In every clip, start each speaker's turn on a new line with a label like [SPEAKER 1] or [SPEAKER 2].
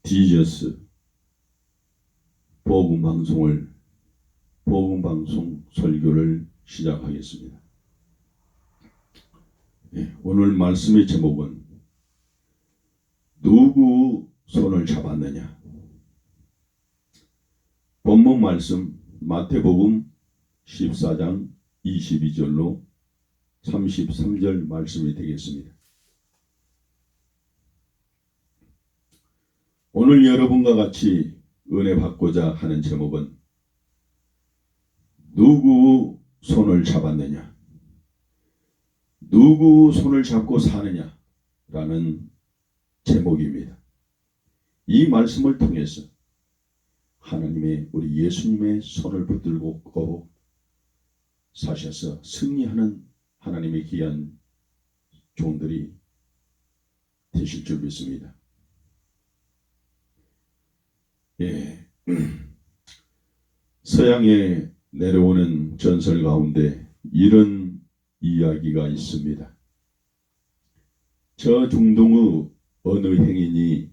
[SPEAKER 1] 디저스 복음방송 설교를 시작하겠습니다. 오늘 말씀의 제목은 누구 손을 잡았느냐. 본문 말씀 마태복음 14장 22절로 33절 말씀이 되겠습니다. 오늘 여러분과 같이 은혜 받고자 하는 제목은 누구 손을 잡았느냐, 누구 손을 잡고 사느냐 라는 제목입니다. 이 말씀을 통해서 하나님의 우리 예수님의 손을 붙들고 꼭 사셔서 승리하는 하나님의 귀한 종들이 되실 줄 믿습니다. 서양에 내려오는 전설 가운데 이런 이야기가 있습니다. 저 중동의 어느 행인이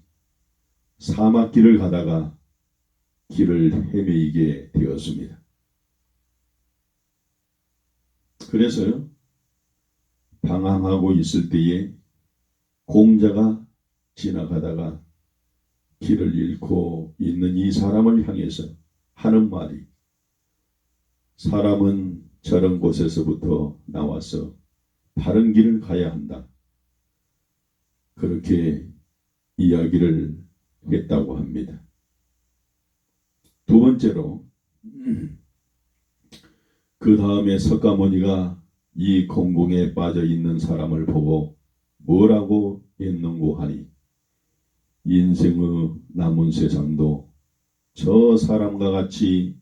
[SPEAKER 1] 사막길을 가다가 길을 헤매이게 되었습니다. 그래서요, 방황하고 있을 때에 공자가 지나가다가 길을 잃고 있는 이 사람을 향해서 하는 말이, 사람은 저런 곳에서부터 나와서 바른 길을 가야 한다. 그렇게 이야기를 했다고 합니다. 두 번째로, 그 다음에 석가모니가 이 공공에 빠져 있는 사람을 보고 뭐라고 했는고 하니, 인생의 남은 세상도 저 사람과 같이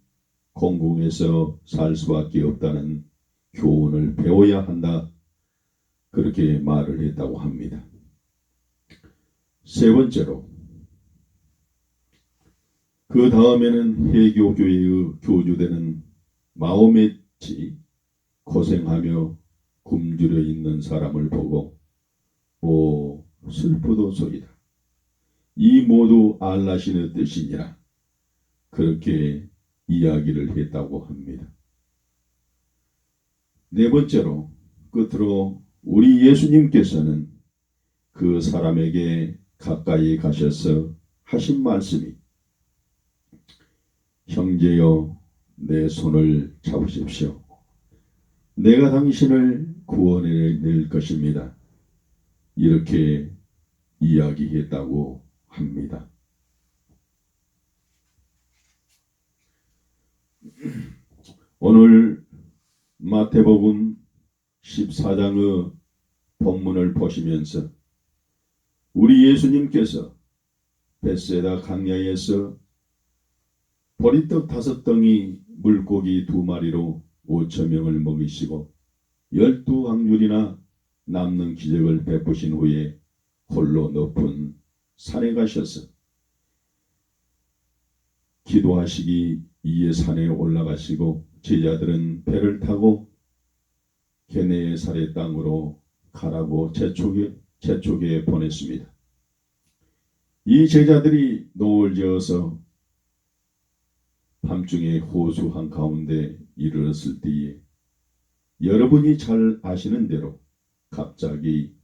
[SPEAKER 1] 공공에서 살 수밖에 없다는 교훈을 배워야 한다. 그렇게 말을 했다고 합니다. 세 번째로, 그 다음에는 해교교회의 교주되는 마호멧이 고생하며 굶주려 있는 사람을 보고 오 슬프도소이다. 이 모두 알라신의 뜻이니라. 그렇게 이야기를 했다고 합니다. 네 번째로, 끝으로 우리 예수님께서는 그 사람에게 가까이 가셔서 하신 말씀이, 형제여 내 손을 잡으십시오. 내가 당신을 구원해낼 것입니다. 이렇게 이야기했다고 합니다. 오늘 마태복음 14장의 본문을 보시면서 우리 예수님께서 벳세다 강야에서 보리떡 5덩이 물고기 2마리로 5,000명을 먹이시고 12광줄이나 남는 기적을 베푸신 후에 홀로 높은 산에 가셔서 기도하시기 위해 산에 올라가시고 제자들은 배를 타고 게네사렛 땅으로 가라고 재촉에 보냈습니다. 이 제자들이 노을 지어서 밤중에 호수 한가운데 이르렀을 때에 여러분이 잘 아시는 대로 갑자기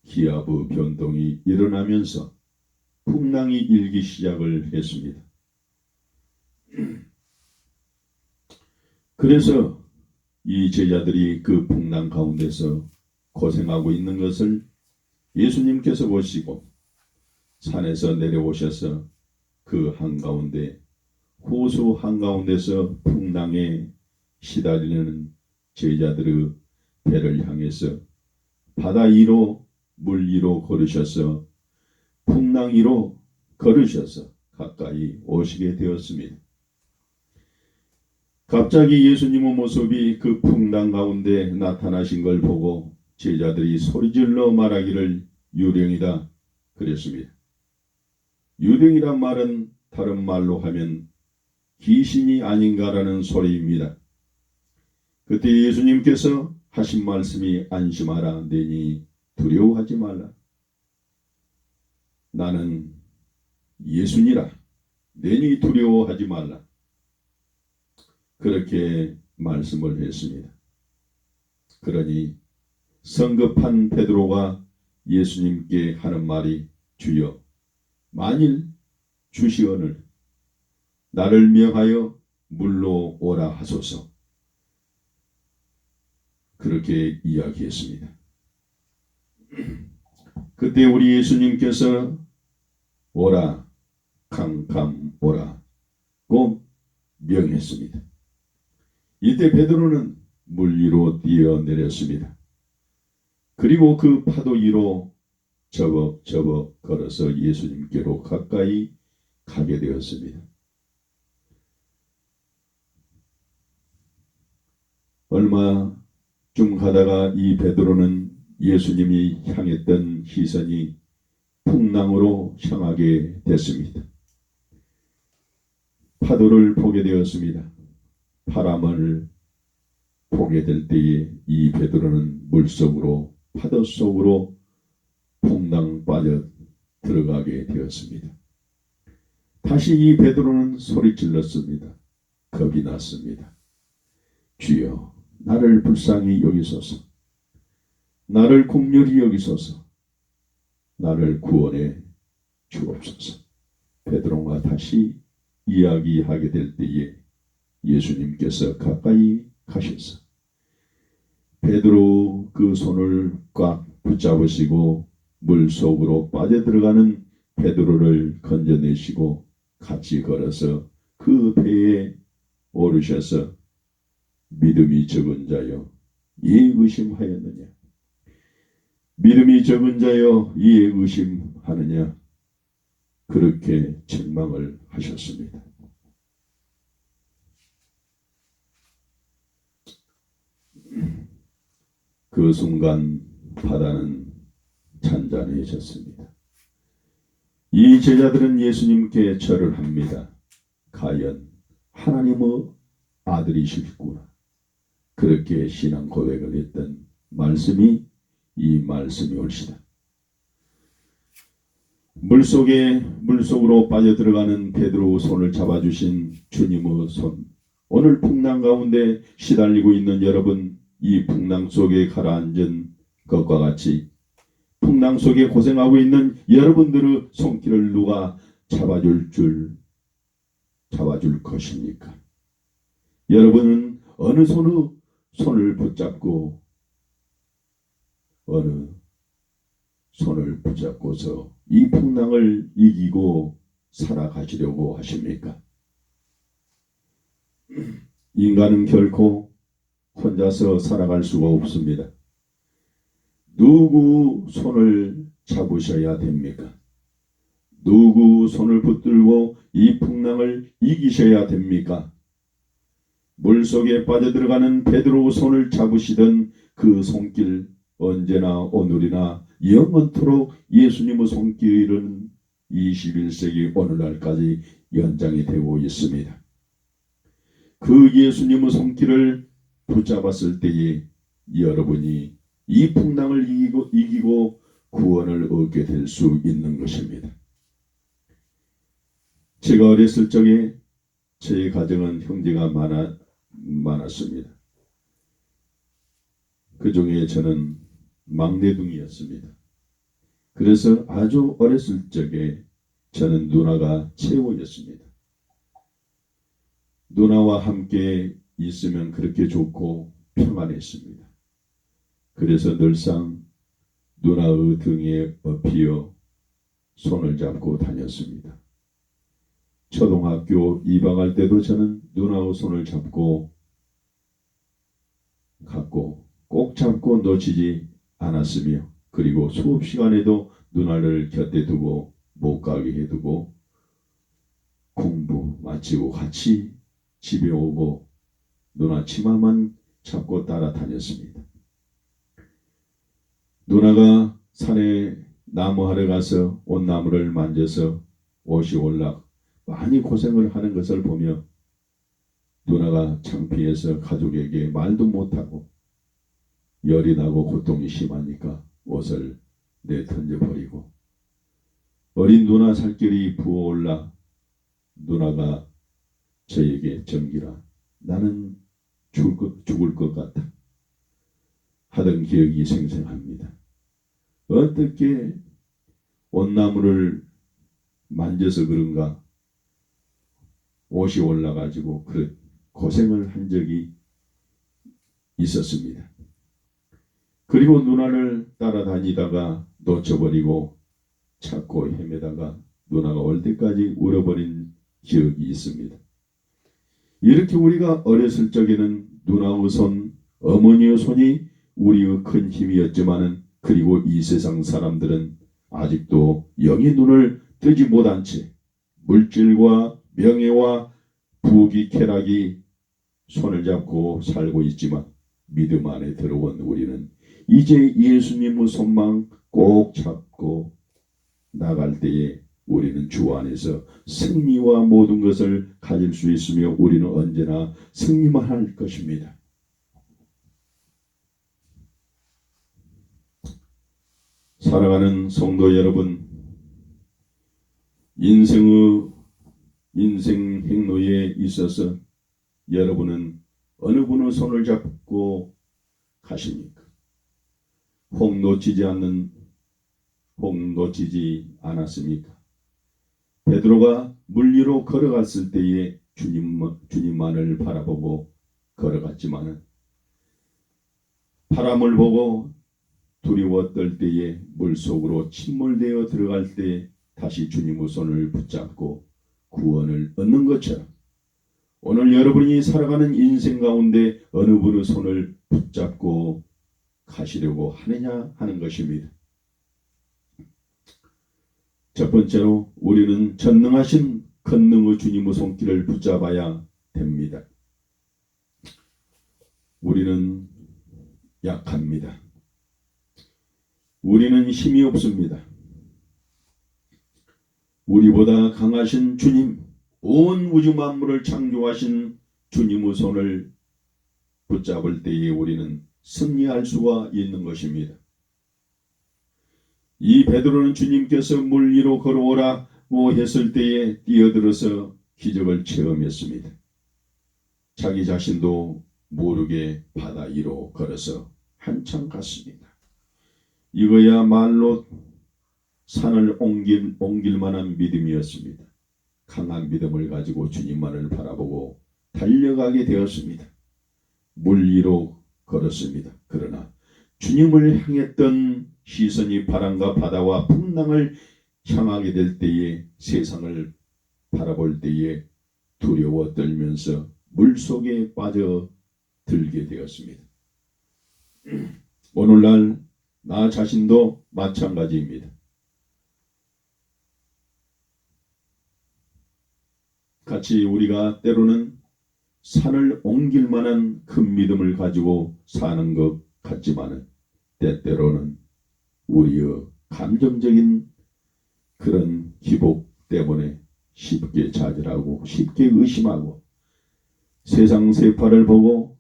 [SPEAKER 1] 기압의 변동이 일어나면서 풍랑이 일기 시작을 했습니다. 그래서 이 제자들이 그 풍랑 가운데서 고생하고 있는 것을 예수님께서 보시고 산에서 내려오셔서 그 한가운데, 호수 한가운데서 풍랑에 시달리는 제자들의 배를 향해서 바다 위로 물 위로 걸으셔서 풍랑 위로 걸으셔서 가까이 오시게 되었습니다. 갑자기 예수님의 모습이 그 풍랑 가운데 나타나신 걸 보고 제자들이 소리질러 말하기를 유령이다 그랬습니다. 유령이란 말은 다른 말로 하면 귀신이 아닌가라는 소리입니다. 그때 예수님께서 하신 말씀이 안심하라 내니 두려워하지 말라. 나는 예수니라. 내니 두려워하지 말라. 그렇게 말씀을 했습니다. 그러니 성급한 베드로가 예수님께 하는 말이 주여 만일 주시거늘 나를 명하여 물로 오라 하소서. 그렇게 이야기했습니다. 그때 우리 예수님께서 오라 캄캄 오라고 명했습니다. 이때 베드로는 물 위로 뛰어내렸습니다. 그리고 그 파도 위로 접어 걸어서 예수님께로 가까이 가게 되었습니다. 얼마 좀 가다가 이 베드로는 예수님이 향했던 시선이 풍랑으로 향하게 됐습니다. 파도를 보게 되었습니다. 바람을 보게 될 때에 이 베드로는 물속으로 파도 속으로 풍랑 빠져 들어가게 되었습니다. 다시 이 베드로는 소리질렀습니다. 겁이 났습니다. 주여 나를 불쌍히 여기소서. 나를 긍휼히 여기소서. 나를 구원해 주옵소서. 베드로가 다시 이야기하게 될 때에 예수님께서 가까이 가셔서 베드로 그 손을 꽉 붙잡으시고 물속으로 빠져들어가는 베드로를 건져내시고 같이 걸어서 그 배에 오르셔서 믿음이 적은 자여 이에 의심하였느냐. 믿음이 적은 자여 이에 의심하느냐. 그렇게 책망을 하셨습니다. 그 순간 바다는 잔잔해졌습니다. 이 제자들은 예수님께 절을 합니다. 과연 하나님의 아들이시구나. 그렇게 신앙 고백을 했던 말씀이 이 말씀이 옳시다. 물속으로 빠져들어가는 베드로 손을 잡아주신 주님의 손. 오늘 풍랑 가운데 시달리고 있는 여러분, 이 풍랑 속에 가라앉은 것과 같이 풍랑 속에 고생하고 있는 여러분들의 손길을 누가 잡아줄 것입니까? 여러분은 어느 손을 붙잡고 어느 손을 붙잡고서 이 풍랑을 이기고 살아가시려고 하십니까? 인간은 결코 혼자서 살아갈 수가 없습니다. 누구 손을 잡으셔야 됩니까? 누구 손을 붙들고 이 풍랑을 이기셔야 됩니까? 물속에 빠져들어가는 베드로 손을 잡으시던 그 손길, 언제나 오늘이나 영원토록 예수님의 손길은 21세기 오늘날까지 연장이 되고 있습니다. 그 예수님의 손길을 붙잡았을 때에 여러분이 이 풍랑을 이기고 구원을 얻게 될 수 있는 것입니다. 제가 어렸을 적에 제 가정은 형제가 많았습니다. 그 중에 저는 막내둥이였습니다. 그래서 아주 어렸을 적에 저는 누나가 최고였습니다. 누나와 함께 있으면 그렇게 좋고 평안했습니다. 그래서 늘상 누나의 등에 업히어 손을 잡고 다녔습니다. 초등학교 입학할 때도 저는 누나의 손을 잡고 갔고 꼭 잡고 놓치지 않았으며, 그리고 수업 시간에도 누나를 곁에 두고 못 가게 해두고 공부 마치고 같이 집에 오고 누나 치마만 잡고 따라다녔습니다. 누나가 산에 나무하러 가서 온나무를 만져서 옷이 올라 많이 고생을 하는 것을 보며 누나가 창피해서 가족에게 말도 못하고 열이 나고 고통이 심하니까 옷을 내던져버리고 어린 누나 살결이 부어올라 누나가 저에게 정기라 나는 죽을 것 같아 하던 기억이 생생합니다. 어떻게 온나무를 만져서 그런가 옷이 올라가지고 그 고생을 한 적이 있었습니다. 그리고 누나를 따라다니다가 놓쳐버리고 찾고 헤매다가 누나가 올 때까지 울어버린 기억이 있습니다. 이렇게 우리가 어렸을 적에는 누나의 손, 어머니의 손이 우리의 큰 힘이었지만은 그리고 이 세상 사람들은 아직도 영의 눈을 뜨지 못한 채 물질과 명예와 부귀 쾌락이 손을 잡고 살고 있지만 믿음 안에 들어온 우리는 이제 예수님의 손만 꼭 잡고 나갈 때에 우리는 주 안에서 승리와 모든 것을 가질 수 있으며 우리는 언제나 승리만 할 것입니다. 사랑하는 성도 여러분, 인생 행로에 있어서 여러분은 어느 분의 손을 잡고 가십니까? 혹 놓치지 않았습니까? 베드로가 물 위로 걸어갔을 때에 주님만을 바라보고 걸어갔지만은 바람을 보고 두려워 떨 때에 물속으로 침몰되어 들어갈 때 다시 주님의 손을 붙잡고 구원을 얻는 것처럼 오늘 여러분이 살아가는 인생 가운데 어느 분의 손을 붙잡고 가시려고 하느냐 하는 것입니다. 첫 번째로 우리는 전능하신 권능의 주님의 손길을 붙잡아야 됩니다. 우리는 약합니다. 우리는 힘이 없습니다. 우리보다 강하신 주님, 온 우주 만물을 창조하신 주님의 손을 붙잡을 때에 우리는 승리할 수가 있는 것입니다. 이 베드로는 주님께서 물 위로 걸어오라고 했을 때에 뛰어들어서 기적을 체험했습니다. 자기 자신도 모르게 바다 위로 걸어서 한참 갔습니다. 이거야말로 산을 옮길 만한 믿음이었습니다. 강한 믿음을 가지고 주님만을 바라보고 달려가게 되었습니다. 물 위로 걸었습니다. 그러나 주님을 향했던 시선이 바람과 바다와 풍랑을 향하게 될 때에 세상을 바라볼 때에 두려워 떨면서 물속에 빠져들게 되었습니다. 오늘날 나 자신도 마찬가지입니다. 같이 우리가 때로는 산을 옮길 만한 큰 믿음을 가지고 사는 것 같지만은 때때로는 우리의 감정적인 그런 기복 때문에 쉽게 좌절하고 쉽게 의심하고 세상 세파를 보고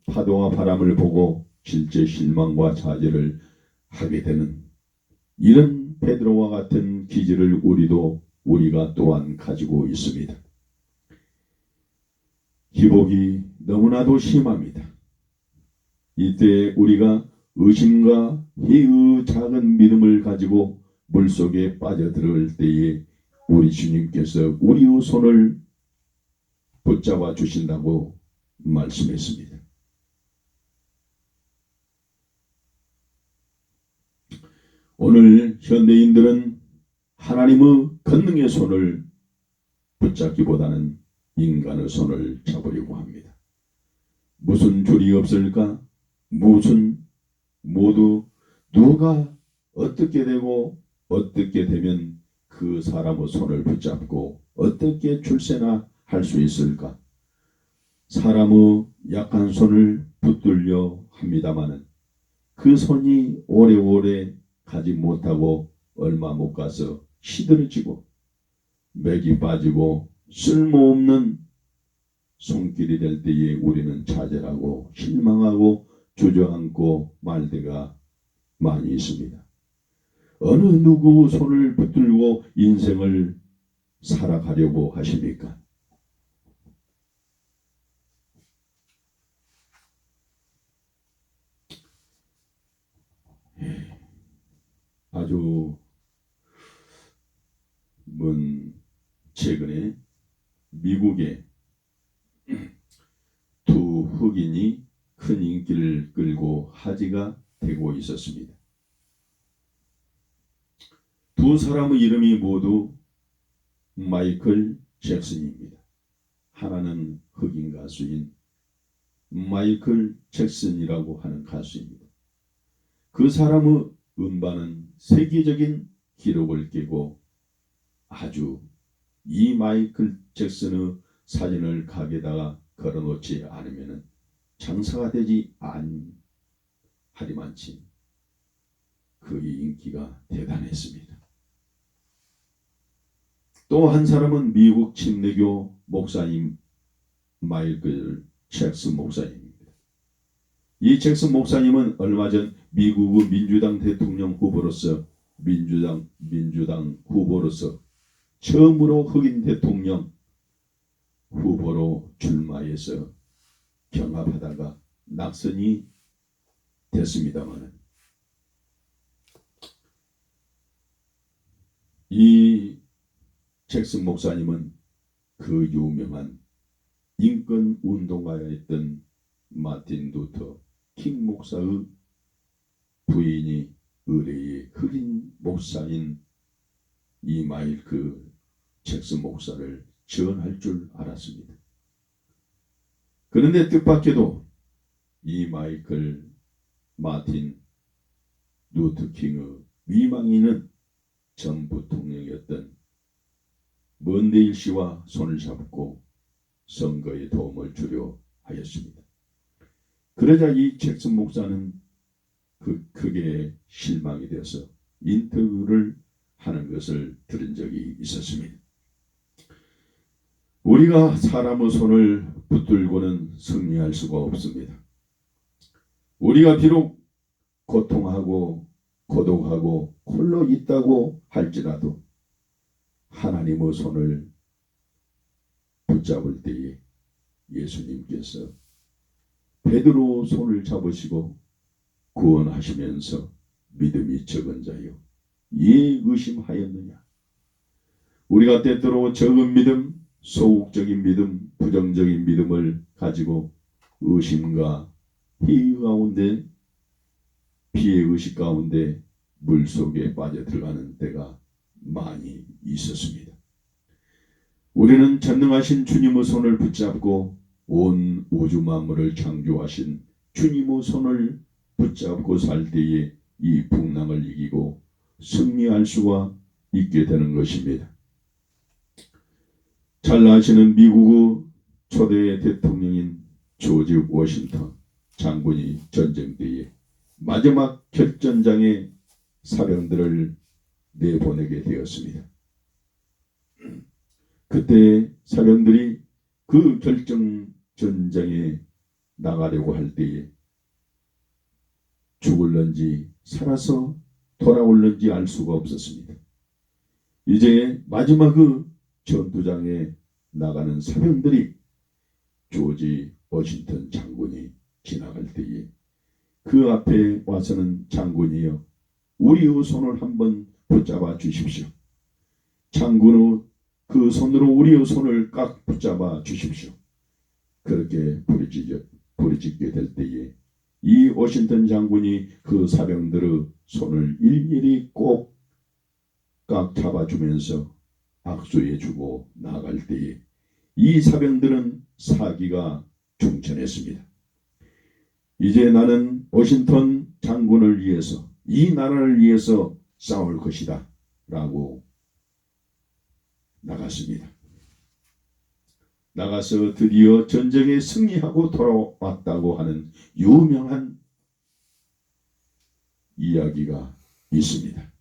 [SPEAKER 1] 파도와 바람을 보고 실제 실망과 좌절을 하게 되는 이런 베드로와 같은 기질을 우리가 또한 가지고 있습니다. 기복이 너무나도 심합니다. 이때 우리가 의심과 회의 작은 믿음을 가지고 물속에 빠져들을 때에 우리 주님께서 우리의 손을 붙잡아 주신다고 말씀했습니다. 오늘 현대인들은 하나님의 권능의 손을 붙잡기보다는 인간의 손을 잡으려고 합니다. 무슨 줄이 없을까? 모두 누가 어떻게 되고 어떻게 되면 그 사람의 손을 붙잡고 어떻게 출세나 할 수 있을까? 사람의 약한 손을 붙들려 합니다마는 그 손이 오래오래 가지 못하고 얼마 못 가서 시들어지고 맥이 빠지고 쓸모없는 손길이 될 때에 우리는 좌절하고 실망하고 주저앉고 말 때가 많이 있습니다. 어느 누구 손을 붙들고 인생을 살아가려고 하십니까? 아주 최근에 미국에 두 흑인이 큰 인기를 끌고 화제가 되고 있었습니다. 두 사람의 이름이 모두 마이클 잭슨입니다. 하나는 흑인 가수인 마이클 잭슨이라고 하는 가수입니다. 그 사람의 음반은 세계적인 기록을 깨고 아주 이 마이클 잭슨의 사진을 가게다가 걸어놓지 않으면 장사가 되지 하리만치 그 인기가 대단했습니다. 또 한 사람은 미국 침례교 목사님 마이클 잭슨 목사님입니다. 이 잭슨 목사님은 얼마 전 미국의 민주당 대통령 후보로서 민주당 후보로서 처음으로 흑인 대통령 후보로 출마해서 경합하다가 낙선이 됐습니다만 이 잭슨 목사님은 그 유명한 인권 운동가였던 마틴 루터 킹 목사의 부인이 의뢰의 흑인 목사인 이 마이클 잭슨 목사를 지원할 줄 알았습니다. 그런데 뜻밖에도 이 마틴 루터 킹의 위망인은 전 부통령이었던 먼데일 씨와 손을 잡고 선거에 도움을 주려 하였습니다. 그러자 이 잭슨 목사는 크게 실망이 되어서 인터뷰를 하는 것을 들은 적이 있었습니다. 우리가 사람의 손을 붙들고는 승리할 수가 없습니다. 우리가 비록 고통하고 고독하고 홀로 있다고 할지라도 하나님의 손을 붙잡을 때에 예수님께서 베드로 손을 잡으시고 구원하시면서 믿음이 적은 자여 예 의심하였느냐. 우리가 때때로 적은 믿음, 소극적인 믿음, 부정적인 믿음을 가지고 의심과 피해 가운데 피해의식 가운데 물속에 빠져들어가는 때가 많이 있었습니다. 우리는 전능하신 주님의 손을 붙잡고 온 우주 만물을 창조하신 주님의 손을 붙잡고 살 때에 이 풍랑을 이기고 승리할 수가 있게 되는 것입니다. 잘 아시는 미국의 초대 대통령인 조지 워싱턴 장군이 전쟁 때에 마지막 결전장에 사병들을 내보내게 되었습니다. 그때 사병들이 그 결정 전장에 나가려고 할 때에 죽을런지 살아서 돌아올는지 알 수가 없었습니다. 이제 마지막 그 전투장에 나가는 사병들이 조지 워싱턴 장군이 지나갈 때에 그 앞에 와서는 장군이여 우리의 손을 한번 붙잡아 주십시오. 장군의 그 손으로 우리의 손을 꽉 붙잡아 주십시오. 그렇게 부르짖게 될 때에 이 워싱턴 장군이 그 사병들의 손을 일일이 꼭 꽉 잡아주면서 악수해주고 나갈 때에 이 사병들은 사기가 충천했습니다. 이제 나는 워싱턴 장군을 위해서 이 나라를 위해서 싸울 것이다 라고 나갔습니다. 나가서 드디어 전쟁에 승리하고 돌아왔다고 하는 유명한 이야기가 있습니다.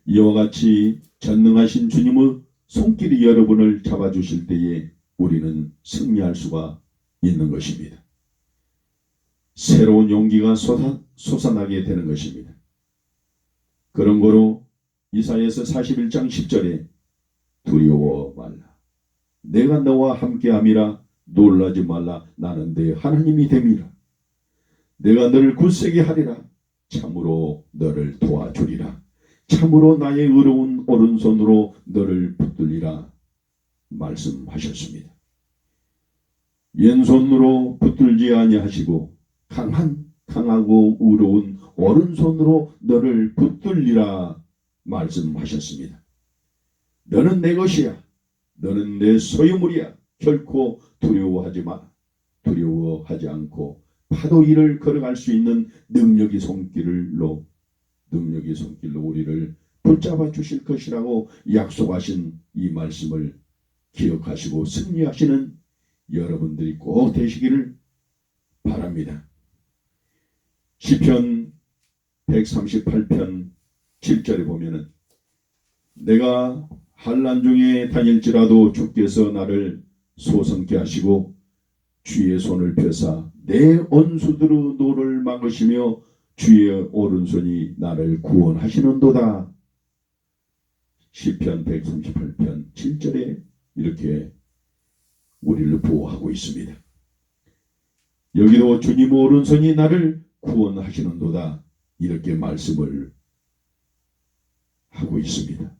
[SPEAKER 1] 이와 같이 전능하신 주님의 손길이 여러분을 잡아주실 때에 우리는 승리할 수가 있는 것입니다. 새로운 용기가 솟아나게 되는 것입니다. 그런 거로 이사야서 41장 10절에 두려워 말라. 내가 너와 함께함이라. 놀라지 말라. 나는 내 하나님이 됨이라. 내가 너를 굳세게 하리라. 참으로 너를 도와주리라. 참으로 나의 의로운 오른손으로 너를 붙들리라 말씀하셨습니다. 왼손으로 붙들지 아니하시고 강하고 의로운 오른손으로 너를 붙들리라 말씀하셨습니다. 너는 내 것이야. 너는 내 소유물이야. 결코 두려워하지 마. 두려워하지 않고 파도 위를 걸어갈 수 있는 능력의 손길로 우리를 붙잡아 주실 것이라고 약속하신 이 말씀을 기억하시고 승리하시는 여러분들이 꼭 되시기를 바랍니다. 시편 138편 7절에 보면은 내가 환난 중에 다닐지라도 주께서 나를 소성케 하시고 주의 손을 펴사 내 원수들의 노를 막으시며 주의 오른손이 나를 구원하시는도다. 시편 138편 7절에 이렇게 우리를 보호하고 있습니다. 여기도 주님 오른손이 나를 구원하시는도다 이렇게 말씀을 하고 있습니다.